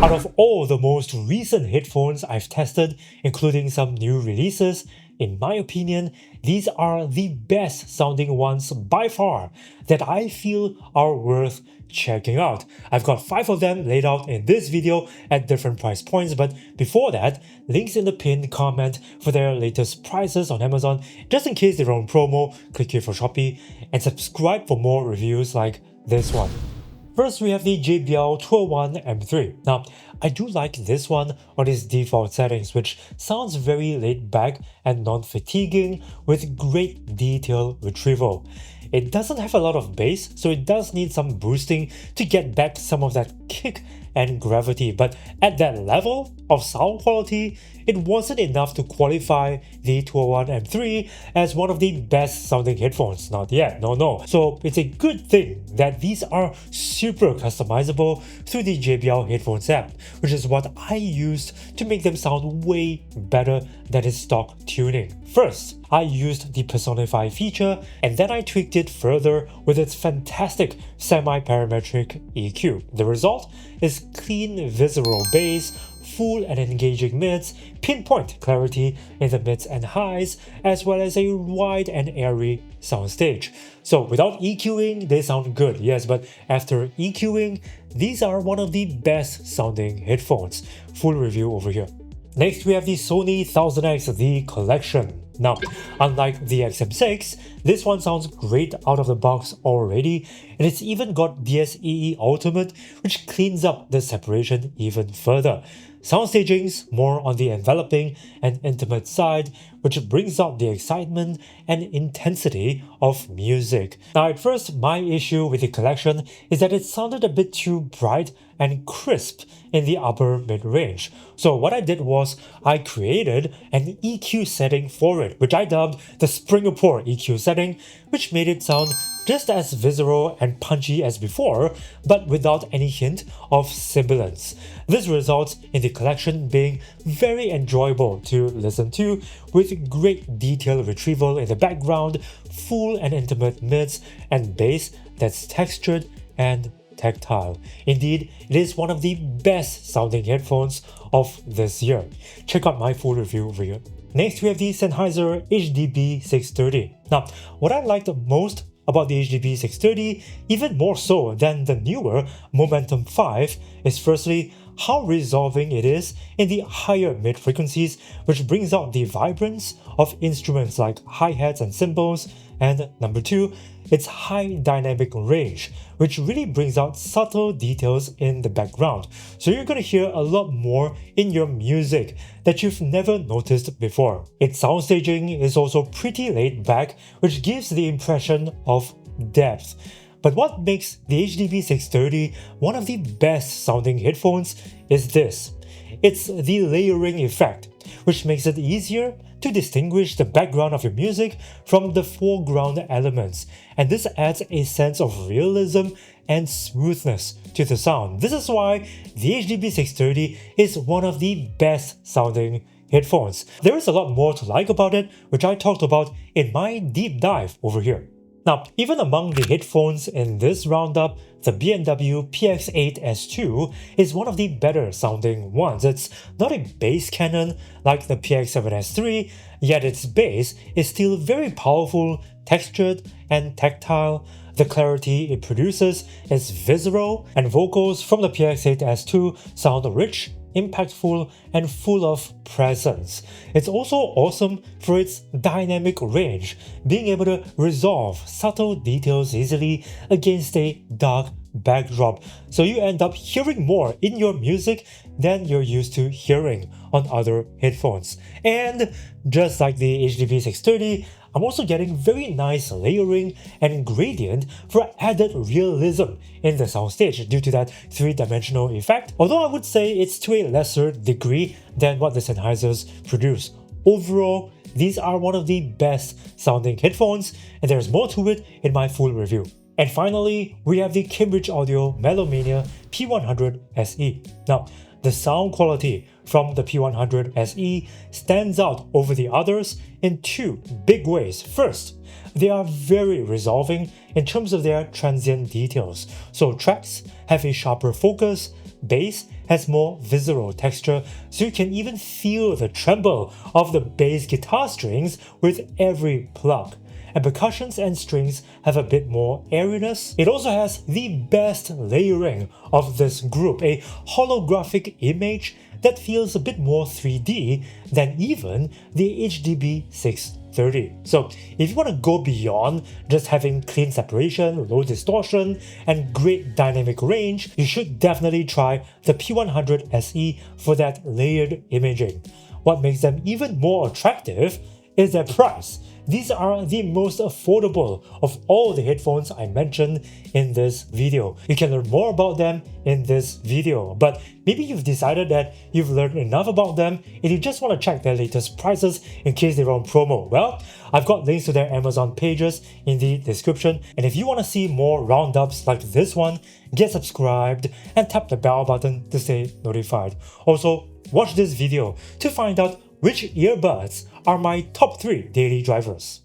Out of all the most recent headphones I've tested, including some new releases, in my opinion, these are the best sounding ones by far that I feel are worth checking out. I've got 5 of them laid out in this video at different price points, but before that, links in the pinned comment for their latest prices on Amazon, just in case they're on promo, click here for Shopee, and subscribe for more reviews like this one. First, we have the JBL 201 M3. Now, I do like this one on its default settings, which sounds very laid back and non-fatiguing with great detail retrieval. It doesn't have a lot of bass, so it does need some boosting to get back some of that kick and gravity, but at that level of sound quality, it wasn't enough to qualify the 201 M3 as one of the best sounding headphones. Not yet, no. So it's a good thing that these are super customizable through the JBL headphones app, which is what I used to make them sound way better than its stock tuning. First, I used the Personify feature, and then I tweaked it further with its fantastic semi-parametric EQ. The result is clean visceral bass, full and engaging mids, pinpoint clarity in the mids and highs, as well as a wide and airy soundstage. So without EQing, they sound good, yes, but after EQing, these are one of the best sounding headphones. Full review over here. Next, we have the Sony 1000X The Collection. Now, unlike the XM6, this one sounds great out of the box already, and it's even got DSEE Ultimate, which cleans up the separation even further. Sound staging's more on the enveloping and intimate side, which brings out the excitement and intensity of music. Now, at first, my issue with the collection is that it sounded a bit too bright and crisp in the upper mid-range. So what I did was I created an EQ setting for it, which I dubbed the Singapore EQ setting, which made it sound just as visceral and punchy as before, but without any hint of sibilance. This results in the collection being very enjoyable to listen to, with great detail retrieval in the background, full and intimate mids, and bass that's textured and tactile. Indeed, it is one of the best sounding headphones of this year. Check out my full review over here. Next, we have the Sennheiser HDB 630. Now, what I liked most about the HDB 630, even more so than the newer Momentum 5, is firstly how resolving it is in the higher mid frequencies, which brings out the vibrance of instruments like hi-hats and cymbals, and number 2, its high dynamic range, which really brings out subtle details in the background. So you're going to hear a lot more in your music that you've never noticed before. Its sound staging is also pretty laid back, which gives the impression of depth. But what makes the HDB 630 one of the best sounding headphones is this. It's the layering effect, which makes it easier to distinguish the background of your music from the foreground elements, and this adds a sense of realism and smoothness to the sound. This is why the HDB 630 is one of the best sounding headphones. There is a lot more to like about it, which I talked about in my deep dive over here. Now, even among the headphones in this roundup, the B&W PX8S2 is one of the better sounding ones. It's not a bass cannon like the PX7S3, yet its bass is still very powerful, textured, and tactile. The clarity it produces is visceral, and vocals from the PX8S2 sound rich, impactful, and full of presence. It's also awesome for its dynamic range, being able to resolve subtle details easily against a dark backdrop, so you end up hearing more in your music than you're used to hearing on other headphones. And just like the HDB 630, I'm also getting very nice layering and gradient for added realism in the soundstage due to that 3-dimensional effect, although I would say it's to a lesser degree than what the Sennheisers produce. Overall, these are one of the best sounding headphones, and there's more to it in my full review. And finally, we have the Cambridge Audio Melomania P100 SE. Now, the sound quality from the P100 SE stands out over the others in 2 big ways. First, they are very resolving in terms of their transient details. So tracks have a sharper focus, bass has more visceral texture, so you can even feel the tremble of the bass guitar strings with every pluck. And percussions and strings have a bit more airiness. It also has the best layering of this group, a holographic image that feels a bit more 3D than even the HDB 630. So if you want to go beyond just having clean separation, low distortion, and great dynamic range, you should definitely try the P100 SE for that layered imaging. What makes them even more attractive is their price. These are the most affordable of all the headphones I mentioned in this video. You can learn more about them in this video, but maybe you've decided that you've learned enough about them and you just want to check their latest prices in case they're on promo. Well, I've got links to their Amazon pages in the description, and if you want to see more roundups like this one, get subscribed and tap the bell button to stay notified. Also, watch this video to find out which earbuds are my top 3 daily drivers.